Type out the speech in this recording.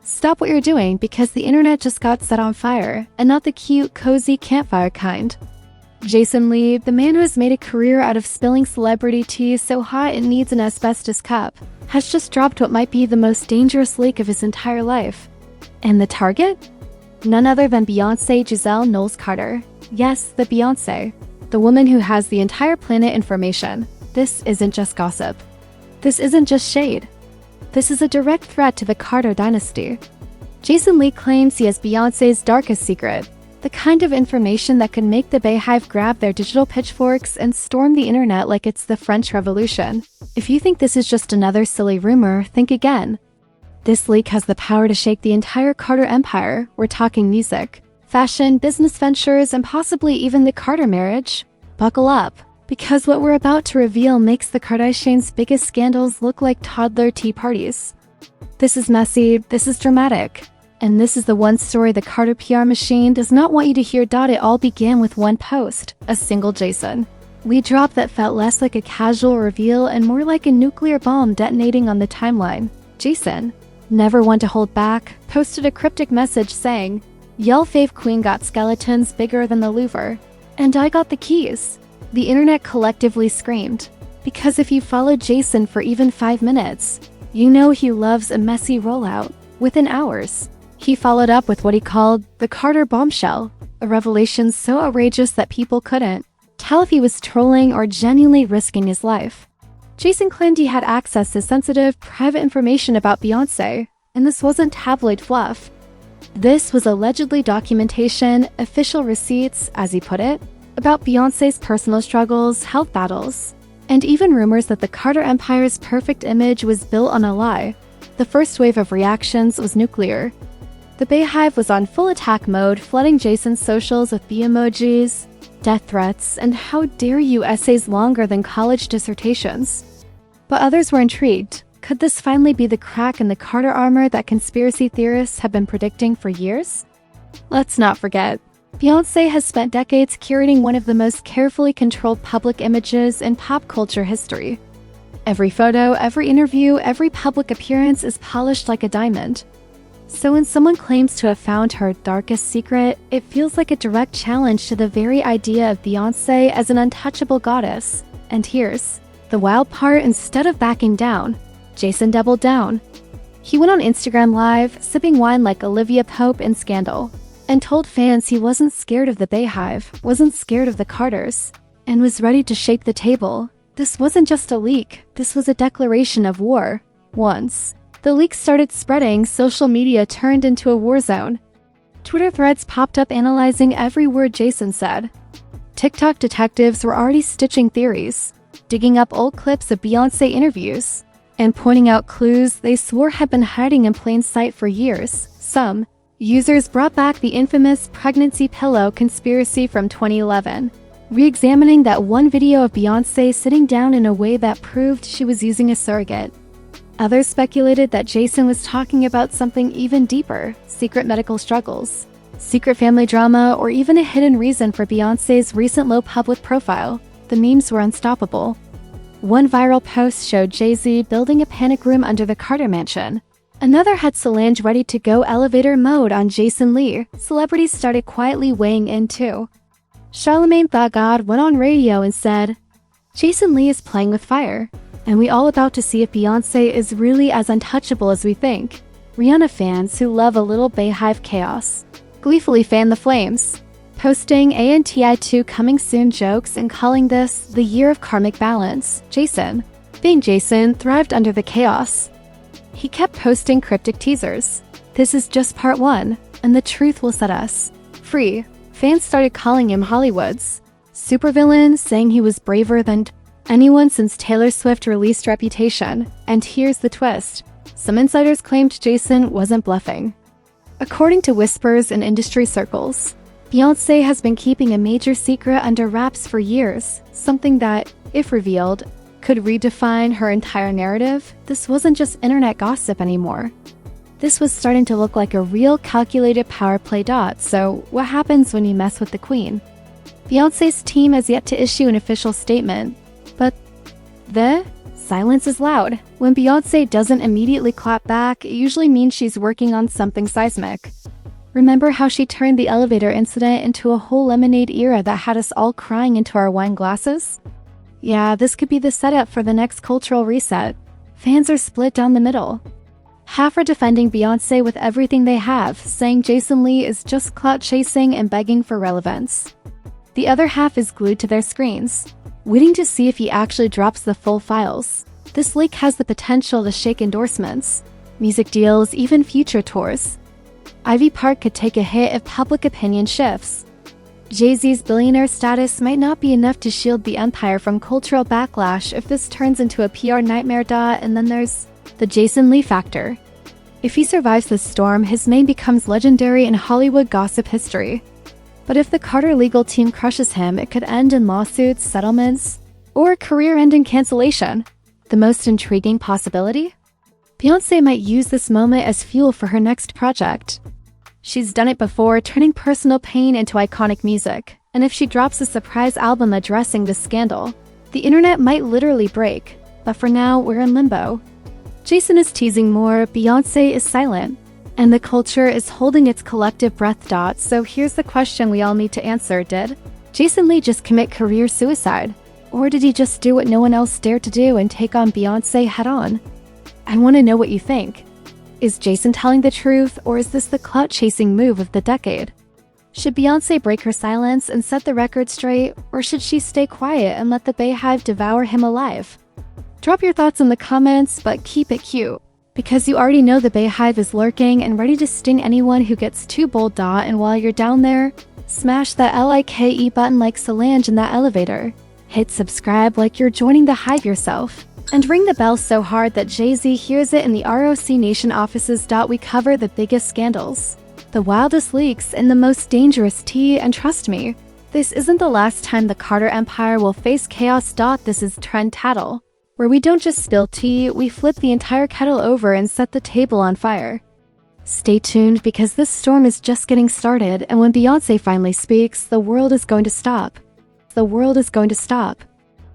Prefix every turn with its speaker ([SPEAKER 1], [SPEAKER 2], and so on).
[SPEAKER 1] Stop what you're doing because the internet just got set on fire, and not the cute, cozy campfire kind. Jason Lee, the man who has made a career out of spilling celebrity tea so hot it needs an asbestos cup, has just dropped what might be the most dangerous leak of his entire life. And the target? None other than Beyonce Giselle Knowles-Carter. Yes, the Beyonce. The woman who has the entire planet information. This isn't just gossip. This isn't just shade. This is a direct threat to the Carter dynasty. Jason Lee claims he has Beyonce's darkest secret, the kind of information that can make the BeyHive grab their digital pitchforks and storm the internet like it's the French Revolution. If you think this is just another silly rumor, think again. This leak has the power to shake the entire Carter empire. We're talking music, fashion, business ventures, and possibly even the Carter marriage. Buckle up, because what we're about to reveal makes the Kardashians' biggest scandals look like toddler tea parties. This is messy, this is dramatic, and this is the one story the Carter PR machine does not want you to hear. It all began with one post, a single Jason Lee drop that felt less like a casual reveal and more like a nuclear bomb detonating on the timeline. Jason, never one to hold back, posted a cryptic message saying, "Y'all fave queen got skeletons bigger than the Louvre, and I got the keys." The internet collectively screamed, because if you followed Jason for even 5 minutes, you know he loves a messy rollout. Within hours, he followed up with what he called the Carter bombshell, a revelation so outrageous that people couldn't tell if he was trolling or genuinely risking his life. Jason claimed he had access to sensitive, private information about Beyonce, and this wasn't tabloid fluff. This was allegedly documentation, official receipts, as he put it, about Beyonce's personal struggles, health battles, and even rumors that the Carter empire's perfect image was built on a lie. The first wave of reactions was nuclear. The BeyHive was on full attack mode, flooding Jason's socials with bee emojis, death threats, and "how dare you" essays longer than college dissertations. But others were intrigued. Could this finally be the crack in the Carter armor that conspiracy theorists have been predicting for years? Let's not forget, Beyonce has spent decades curating one of the most carefully controlled public images in pop culture history. Every photo, every interview, every public appearance is polished like a diamond. So when someone claims to have found her darkest secret, it feels like a direct challenge to the very idea of Beyonce as an untouchable goddess. And here's the wild part: instead of backing down, Jason doubled down. He went on Instagram Live, sipping wine like Olivia Pope in Scandal, and told fans he wasn't scared of the BeyHive, wasn't scared of the Carters, and was ready to shake the table. This wasn't just a leak, this was a declaration of war. Once the leak started spreading, social media turned into a war zone. Twitter threads popped up analyzing every word Jason said. TikTok detectives were already stitching theories, digging up old clips of Beyonce interviews, and pointing out clues they swore had been hiding in plain sight for years. Some users brought back the infamous pregnancy pillow conspiracy from 2011, re-examining that one video of Beyonce sitting down in a way that proved she was using a surrogate. Others speculated that Jason was talking about something even deeper: secret medical struggles, secret family drama, or even a hidden reason for Beyonce's recent low public profile. The memes were unstoppable. One viral post showed Jay-Z building a panic room under the Carter mansion. Another had Solange ready to go elevator mode on Jason Lee. Celebrities started quietly weighing in too. Charlamagne Tha God went on radio and said, "Jason Lee is playing with fire, and we all about to see if Beyonce is really as untouchable as we think." Rihanna fans who love a little BeyHive chaos gleefully fanned the flames, posting ANTI2 coming soon jokes and calling this the year of karmic balance. Jason, being Jason, thrived under the chaos. He kept posting cryptic teasers. "This is just part 1, and the truth will set us free." Fans started calling him Hollywood's supervillain, saying he was braver than anyone since Taylor Swift released Reputation. And here's the twist: some insiders claimed Jason wasn't bluffing. According to whispers in industry circles, Beyonce has been keeping a major secret under wraps for years, something that, if revealed, could redefine her entire narrative. This wasn't just internet gossip anymore. This was starting to look like a real calculated power play. So what happens when you mess with the queen? Beyonce's team has yet to issue an official statement, but the silence is loud. When Beyonce doesn't immediately clap back, it usually means she's working on something seismic. Remember how she turned the elevator incident into a whole lemonade era that had us all crying into our wine glasses? Yeah, this could be the setup for the next cultural reset. Fans are split down the middle. Half are defending Beyonce with everything they have, saying Jason Lee is just clout chasing and begging for relevance. The other half is glued to their screens, waiting to see if he actually drops the full files. This leak has the potential to shake endorsements, music deals, even future tours. Ivy Park could take a hit if public opinion shifts. Jay-Z's billionaire status might not be enough to shield the empire from cultural backlash if this turns into a PR nightmare. And then there's the Jason Lee factor. If he survives this storm, his name becomes legendary in Hollywood gossip history. But if the Carter legal team crushes him, it could end in lawsuits, settlements, or career-ending cancellation. The most intriguing possibility? Beyonce might use this moment as fuel for her next project. She's done it before, turning personal pain into iconic music. And if she drops a surprise album addressing this scandal, the internet might literally break. But for now, we're in limbo. Jason is teasing more, Beyonce is silent, and the culture is holding its collective breath. So here's the question we all need to answer. Did Jason Lee just commit career suicide? Or did he just do what no one else dared to do and take on Beyonce head-on? I want to know what you think. Is Jason telling the truth, or is this the clout-chasing move of the decade? Should Beyonce break her silence and set the record straight, or should she stay quiet and let the BeyHive devour him alive? Drop your thoughts in the comments, but keep it cute, because you already know the BeyHive is lurking and ready to sting anyone who gets too bold. And while you're down there, smash that like button like Solange in that elevator. Hit subscribe like you're joining the Hive yourself. And ring the bell so hard that Jay-Z hears it in the ROC Nation offices. We cover the biggest scandals, the wildest leaks, and the most dangerous tea, and trust me, this isn't the last time the Carter Empire will face chaos. This is Trend Tattle, where we don't just spill tea, we flip the entire kettle over and set the table on fire. Stay tuned, because this storm is just getting started, and when Beyonce finally speaks, the world is going to stop. The world is going to stop.